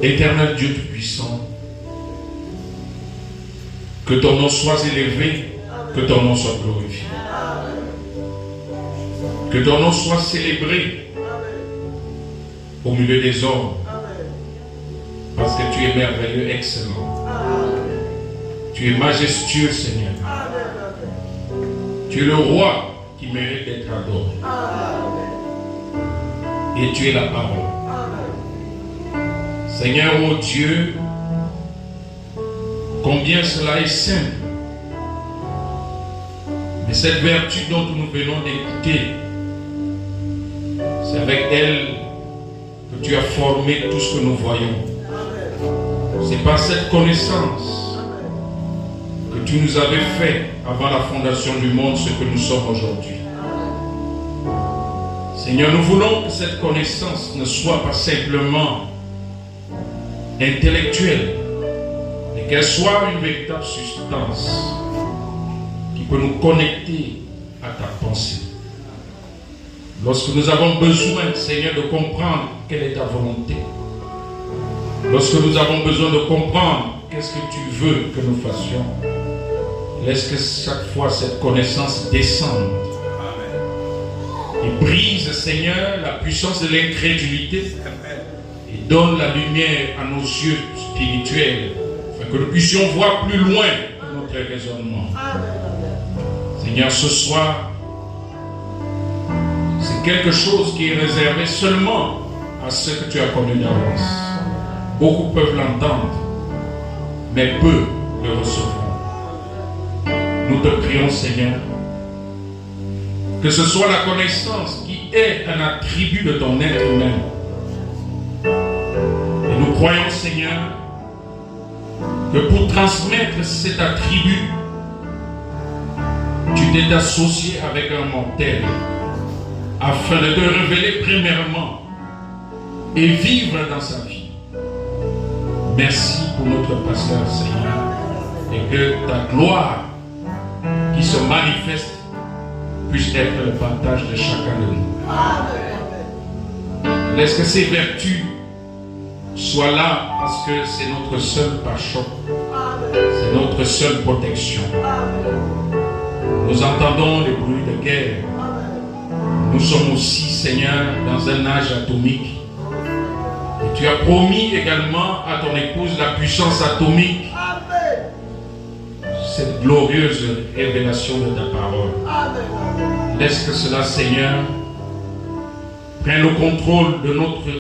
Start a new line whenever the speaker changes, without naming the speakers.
Éternel Dieu Tout-Puissant, que ton nom soit élevé, que ton nom soit glorifié. Que ton nom soit célébré au milieu des hommes. Parce que tu es merveilleux, excellent. Tu es majestueux, Seigneur. Tu es le roi qui mérite d'être adoré. Et tu es la parole. Seigneur, oh Dieu, combien cela est simple. Mais cette vertu dont nous venons d'écouter, c'est avec elle que tu as formé tout ce que nous voyons. C'est par cette connaissance que tu nous avais fait avant la fondation du monde ce que nous sommes aujourd'hui. Seigneur, nous voulons que cette connaissance ne soit pas simplement intellectuelle, mais qu'elle soit une véritable substance qui peut nous connecter à ta pensée. Lorsque nous avons besoin, Seigneur, de comprendre quelle est ta volonté, lorsque nous avons besoin de comprendre qu'est-ce que tu veux que nous fassions, laisse que chaque fois cette connaissance descende et brise, Seigneur, la puissance de l'incrédulité et donne la lumière à nos yeux spirituels afin que nous puissions voir plus loin que notre raisonnement. Seigneur, ce soir, c'est quelque chose qui est réservé seulement à ceux que tu as connus d'avance. Beaucoup peuvent l'entendre, mais peu le recevront. Nous te prions, Seigneur, que ce soit la connaissance qui est un attribut de ton être humain. Et nous croyons, Seigneur, que pour transmettre cet attribut, tu t'es associé avec un mortel afin de te révéler premièrement et vivre dans sa vie. Merci pour notre pasteur, Seigneur, et que ta gloire qui se manifeste puisse être le partage de chacun de nous. Laisse que ces vertus soient là parce que c'est notre seul pare-choc, c'est notre seule protection. Nous entendons les bruits de guerre. Nous sommes aussi, Seigneur, dans un âge atomique. Et tu as promis également à ton épouse la puissance atomique. Cette glorieuse révélation de ta parole. Laisse que cela, Seigneur, prenne le contrôle de notre